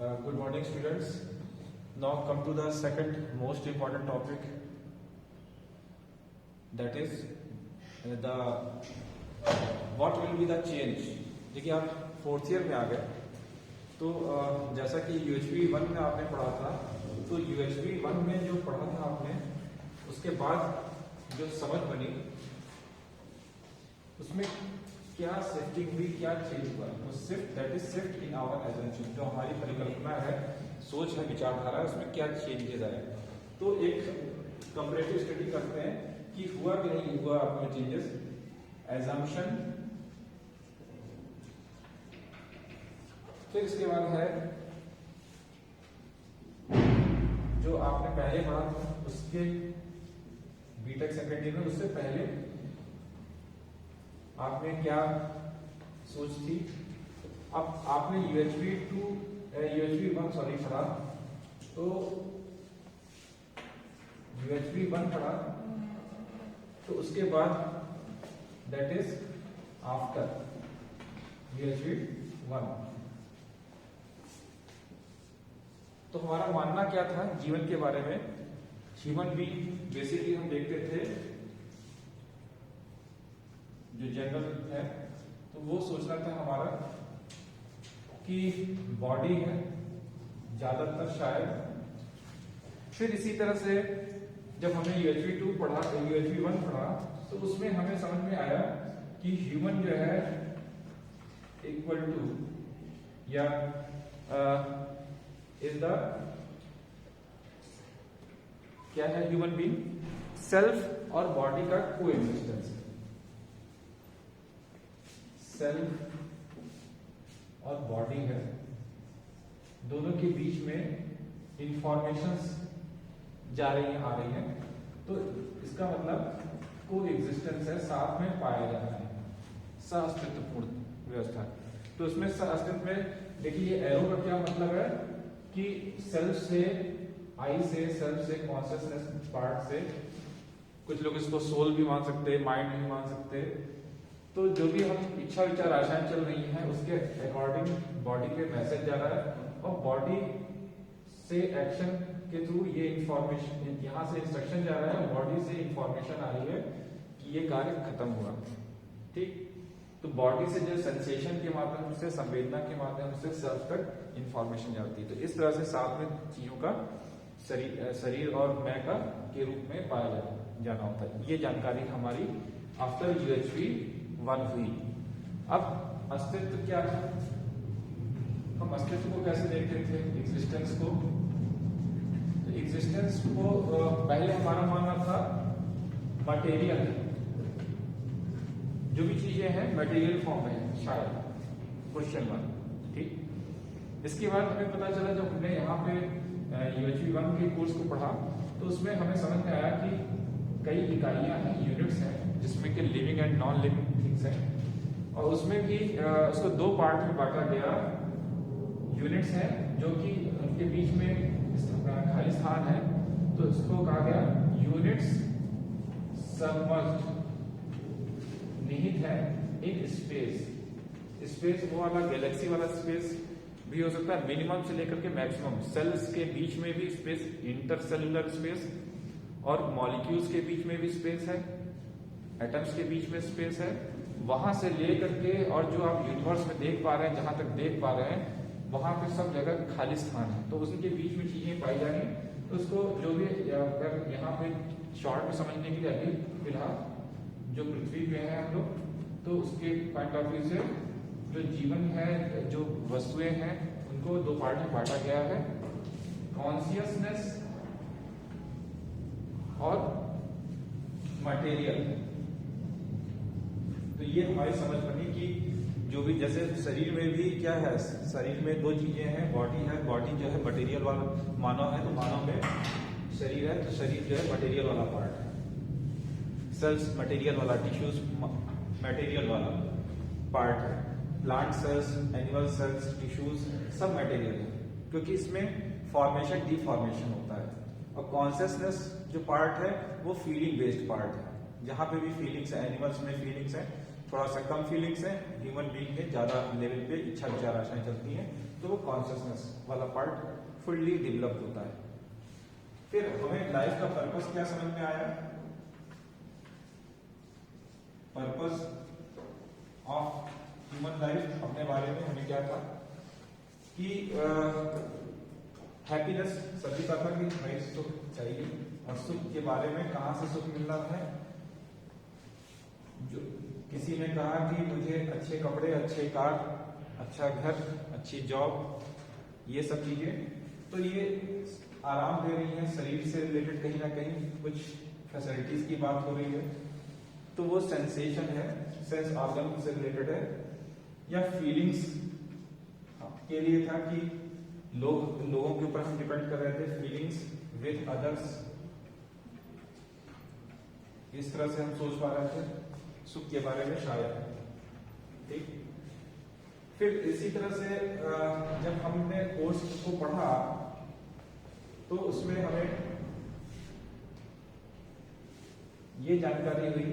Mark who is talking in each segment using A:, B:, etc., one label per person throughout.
A: Good morning, students. Now come to the second most important topic, that is the what will be the change. देखिए आप fourth year में आ गए तो जैसा कि यूएचवी 1 में आपने पढ़ा था, तो यूएचवी 1 में जो पढ़ा था आपने, उसके बाद जो समझ बनी उसमें क्या शिफ्टिंग हुई, क्या चेंज हुआ। तो shift, that is shift in our assumption, जो हमारी परिकल्पना है, सोच है, विचारधारा है, उसमें क्या चेंजेस आए। तो एक कंपैरेटिव स्टडी करते हैं कि हुआ कि नहीं हुआ आपमें चेंजेस। एजम्पशन, फिर इसके बाद है जो आपने पहले पढ़ा था उसके बीटेक सेकेंड ईयर में, उससे पहले आपने क्या सोच थी। अब आपने यूएचवी 1 पढ़ा, तो यूएचवी 1 पढ़ा, तो उसके बाद दैट इज आफ्टर यूएचवी 1। तो हमारा मानना क्या था जीवन के बारे में। ह्यूमन बीइंग बेसिकली हम देखते थे जो जनरल है, तो वो सोचना था हमारा कि बॉडी है ज्यादातर शायद। फिर इसी तरह से जब हमने यूएचवी 2 पढ़ा, यूएचवी 1 पढ़ा, तो उसमें हमें समझ में आया कि ह्यूमन जो है इक्वल टू या इज द क्या है, ह्यूमन बीइंग सेल्फ और बॉडी का को एग्जिस्टेंस है। सेल्फ और बॉडी है, दोनों के बीच में इंफॉर्मेशंस जा रही हैं, आ रही हैं, तो इसका मतलब को एग्जिस्टेंस है, साथ में पाया जा रहा है, सह-अस्तित्वपूर्ण व्यवस्था। तो इसमें सह-अस्तित्व में देखिए ये एरो का क्या मतलब है कि सेल्फ से, आई से, सेल्फ से, कॉन्शियसनेस पार्ट से, कुछ लोग इसको सोल भी मान सकते हैं, माइंड भी मान सकते हैं। तो जो भी हम इच्छा विचार आशाएं चल रही हैं उसके अकॉर्डिंग बॉडी पे मैसेज जा रहा है, और बॉडी से एक्शन के थ्रू ये इंफॉर्मेशन, यहां से इंस्ट्रक्शन जा रहा है, बॉडी से इंफॉर्मेशन आ रही है कि ये कार्य खत्म हुआ। ठीक, तो बॉडी से जो सेंसेशन के माध्यम से, संवेदना के माध्यम से सेल्फ तक इंफॉर्मेशन जाती है। तो इस तरह से साथ में चीजों का शरीर और मैं का के रूप में पाया जाना होता है। ये जानकारी हमारी आफ्टर यूएचवी 1 हुई। अब अस्तित्व क्या है, हम अस्तित्व को कैसे देखते थे, एग्जिस्टेंस को। तो एग्जिस्टेंस को पहले हमारा मानना था मटेरियल, जो भी चीजें हैं मटेरियल फॉर्म में, शायद क्वेश्चन 1। ठीक, इसके बाद हमें पता चला जब हमने यहाँ पे यूएचवी 1 के कोर्स को पढ़ा, तो उसमें हमें समझ में आया कि कई इकाइयां हैं, यूनिट्स हैं, जिसमें कि living and non living things हैं, और उसमें भी उसको दो पार्ट में बांटा गया। यूनिट्स हैं जो कि उनके बीच में खाली स्थान है, तो इसको कहा गया यूनिट्स सबमर्ज्ड, निहित है इन स्पेस। स्पेस वो वाला गैलेक्सी वाला स्पेस भी हो सकता है, मिनिमम से लेकर के मैक्सिमम। सेल्स के बीच में भी स्पेस, इंटरसेलुलर स्पेस, और मॉलिक्यूल्स के बीच में भी स्पेस है, एटम्स के बीच में स्पेस है। वहां से लेकर के और जो आप यूनिवर्स में देख पा रहे हैं, जहां तक देख पा रहे हैं, वहां पे सब जगह खाली स्थान है, तो उनके बीच में चीजें पाई जा रही। तो उसको जो भी अगर यहाँ पे शॉर्ट में समझने के लिए अभी फिलहाल जो पृथ्वी पे है हम लोग, तो उसके पॉइंट ऑफ व्यू से जो जीवन है, जो वस्तुएं हैं, उनको दो पार्ट में बांटा गया है, कॉन्शियसनेस और मटेरियल। तो ये हमारी समझ बनी कि जो भी, जैसे शरीर में भी क्या है, शरीर में दो चीजें हैं, बॉडी है, बॉडी जो है मटेरियल वाला, मानव है तो मानव में शरीर है, तो शरीर जो है मटेरियल वाला पार्ट है, सेल्स मटेरियल वाला, टिश्यूज मटेरियल वाला पार्ट है, plant cells, animal cells, tissues सब मटेरियल है, क्योंकि इसमें फॉर्मेशन डिफॉर्मेशन होता है। और कॉन्शियसनेस जो पार्ट है वो फीलिंग बेस्ड पार्ट है, जहां पे भी फीलिंग्स है, एनिमल्स में फीलिंग्स है,
B: थोड़ा सा कम फीलिंग्स है, ह्यूमन बीइंग है, ज्यादा लेवल पे इच्छा विचार आशाएं चलती हैं, तो वो कॉन्शियसनेस वाला पार्ट फुल्ली डेवलप होता है। फिर हमें लाइफ का पर्पस क्या समझ में आया? पर्पस ऑफ ह्यूमन लाइफ अपने बारे में हमें क्या था कि हैप्पीनेस, सभी का था कि भाई सुख चाहिए, और सुख के बारे में कहां से सुख मिलना है। जो किसी ने कहा कि मुझे अच्छे कपड़े, अच्छे कार, अच्छा घर, अच्छी जॉब, ये सब चीजें तो ये आराम दे रही हैं, शरीर से रिलेटेड कहीं ना कहीं कुछ फैसिलिटीज की बात हो रही है, तो वो सेंसेशन है, सेंस ऑर्गन से रिलेटेड है, या फीलिंग्स के लिए था कि लोगों के ऊपर हम डिपेंड कर रहे थे, फीलिंग्स विद अदर्स, इस तरह से हम सोच पा रहे थे सुख के बारे में शायद। ठीक, फिर इसी तरह से जब हमने कोर्स को पढ़ा तो उसमें हमें ये जानकारी हुई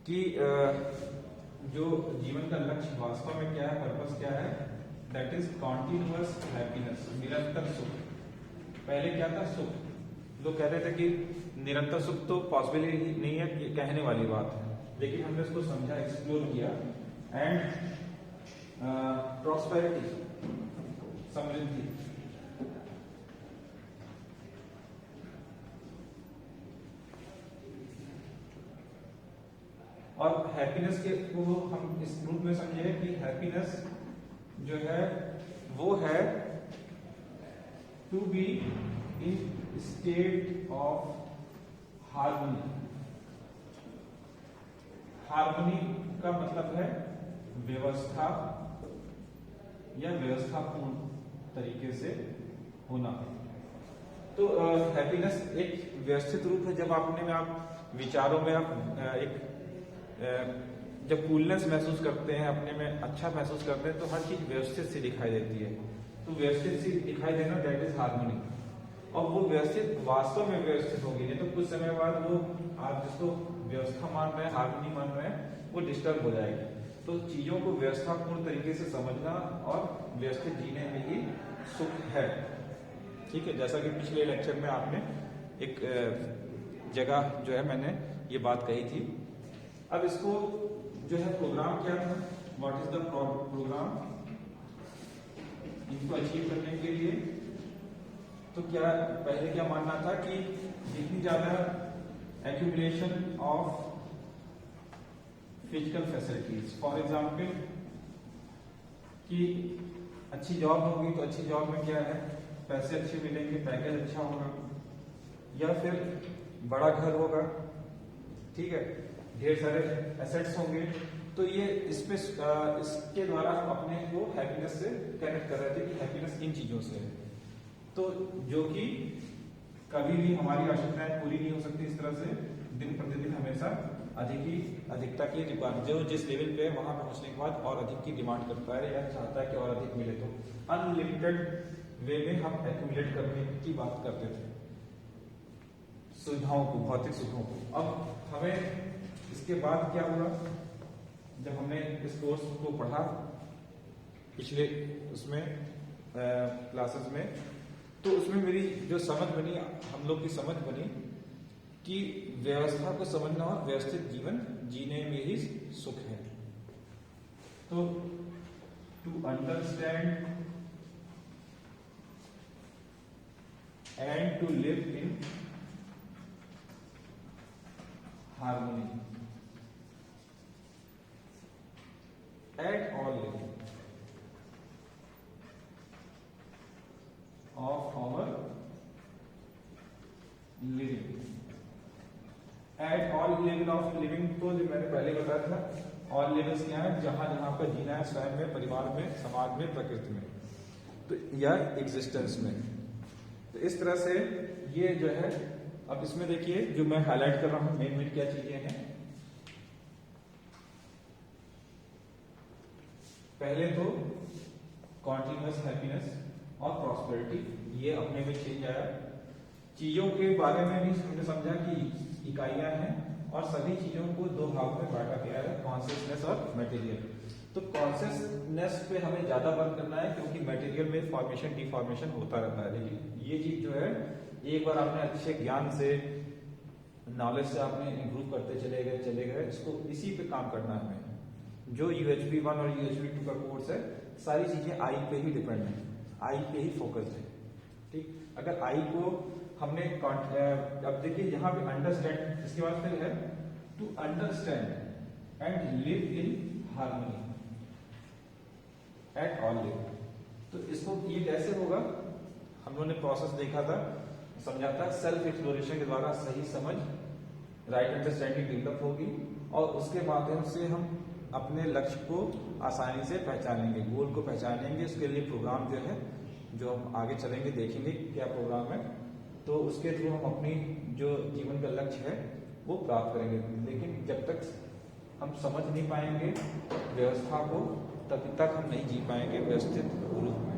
B: कि जो जीवन का लक्ष्य वास्तव में क्या है, पर्पस क्या है, दैट इज कॉन्टिन्यूअस हैप्पीनेस, निरंतर सुख। पहले क्या था? सुख, लोग कहते थे कि निरंतर सुख तो पॉसिबल ही नहीं है, कि कहने वाली बात है, लेकिन हमने इसको समझा, एक्सप्लोर किया, एंड प्रॉस्पेरिटी, समृद्धि, और हैप्पीनेस के को हम इस रूप में समझे कि हैप्पीनेस जो है वो है to be in state of harmony. Harmony का मतलब है व्यवस्था या व्यवस्थापूर्ण तरीके से होना। तो हैप्पीनेस एक व्यवस्थित रूप है, जब अपने में आप विचारों में आप एक जब कूलनेस महसूस करते हैं, अपने में अच्छा महसूस करते हैं, तो हर चीज व्यवस्थित सी दिखाई देती है। तो व्यवस्थित सी दिखाई देना, दैट इज हार्मनी। और वो व्यवस्थित वास्तव में व्यवस्थित होगी, नहीं तो कुछ समय बाद वो आप जिसको व्यवस्था मान रहे हैं, हार्मनी मान रहे हैं, वो डिस्टर्ब हो जाएगी। तो चीजों को व्यवस्थापूर्ण तरीके से समझना और व्यवस्थित जीने में ही सुख है। ठीक है, जैसा कि पिछले लेक्चर में आपने एक जगह जो है मैंने ये बात कही थी। अब इसको जो है प्रोग्राम क्या था, व्हाट इज द प्रोग्राम, इनको अचीव करने के लिए तो क्या पहले क्या मानना था कि जितनी ज्यादा accumulation of physical facilities, for example कि अच्छी जॉब होगी तो अच्छी जॉब में क्या है, पैसे अच्छे मिलेंगे, पैकेज अच्छा होगा, या फिर बड़ा घर होगा, ठीक है, ढेर सारे एसेट्स होंगे, तो ये इसके द्वारा हम अपने को हैप्पीनेस से कनेक्ट कर रहे थे कि हैप्पीनेस इन चीजों से है। तो जो कि कभी भी हमारी आवश्यकताएं पूरी नहीं हो सकती इस तरह से, दिन प्रतिदिन हमेशा अधिकता की रिक्वायरमेंट, जो जिस लेवल पे वहां पहुंचने के बाद और अधिक की डिमांड करता है या चाहता है कि और अधिक मिले। तो अनलिमिटेड वे में हम एक्यूमुलेट करने की बात करते थे सुविधाओं को, भौतिक सुखों को। अब हमें इसके बाद क्या हुआ, जब हमने इस कोर्स को पढ़ा पिछले उसमें क्लासेस में, तो उसमें मेरी जो समझ बनी, हम लोग की समझ बनी कि व्यवस्था को समझना और व्यवस्थित जीवन जीने में ही सुख है। तो to understand and to live in harmony at all level of our living, at all level of living, तो जो मैंने पहले बताया था all levels क्या है, जहां जहां पर जीना है, स्वयं में, परिवार में, समाज में, प्रकृति में, तो या एग्जिस्टेंस में। तो इस तरह से ये जो है, अब इसमें देखिए जो मैं हाईलाइट कर रहा हूं मेन क्या चीजें हैं। पहले तो कॉन्टिन्यूअस हैप्पीनेस और प्रॉस्पेरिटी, ये अपने में चेंज आया। चीजों के बारे में भी हमने समझा कि इकाइयां हैं और सभी चीजों को दो भाग में बांटा गया है, कॉन्शियसनेस और मटेरियल। तो कॉन्शियसनेस पे हमें ज्यादा वर्क करना है क्योंकि मटेरियल में फॉर्मेशन डिफॉर्मेशन होता रहता है, लेकिन ये चीज जो है एक बार आपने अच्छे ज्ञान से, नॉलेज से आपने इंप्रूव करते चले गए, इसको इसी पे काम करना है हमें। जो UHP 1 और UHP 2 का कोर्स है, सारी चीजें आई पे ही डिपेंड है, आई पे ही फोकस है। ठीक, अगर आई को हमने अब देखिए यहाँ पे अंडरस्टैंड, इसके बाद फिर है to understand and live in harmony at all level. तो इसको ये कैसे होगा, हम लोगों ने प्रोसेस देखा था, समझा था, सेल्फ एक्सप्लोरेशन के द्वारा सही समझ, राइट अंडरस्टैंडिंग डेवलप होगी और उसके माध्यम से हम अपने लक्ष्य को आसानी से पहचानेंगे, गोल को पहचानेंगे। उसके लिए प्रोग्राम जो है, जो हम आगे चलेंगे देखेंगे क्या प्रोग्राम है, तो उसके थ्रू हम अपनी जो जीवन का लक्ष्य है वो प्राप्त करेंगे। लेकिन जब तक हम समझ नहीं पाएंगे व्यवस्था को, तब तक हम नहीं जी पाएंगे व्यवस्थित रूप में।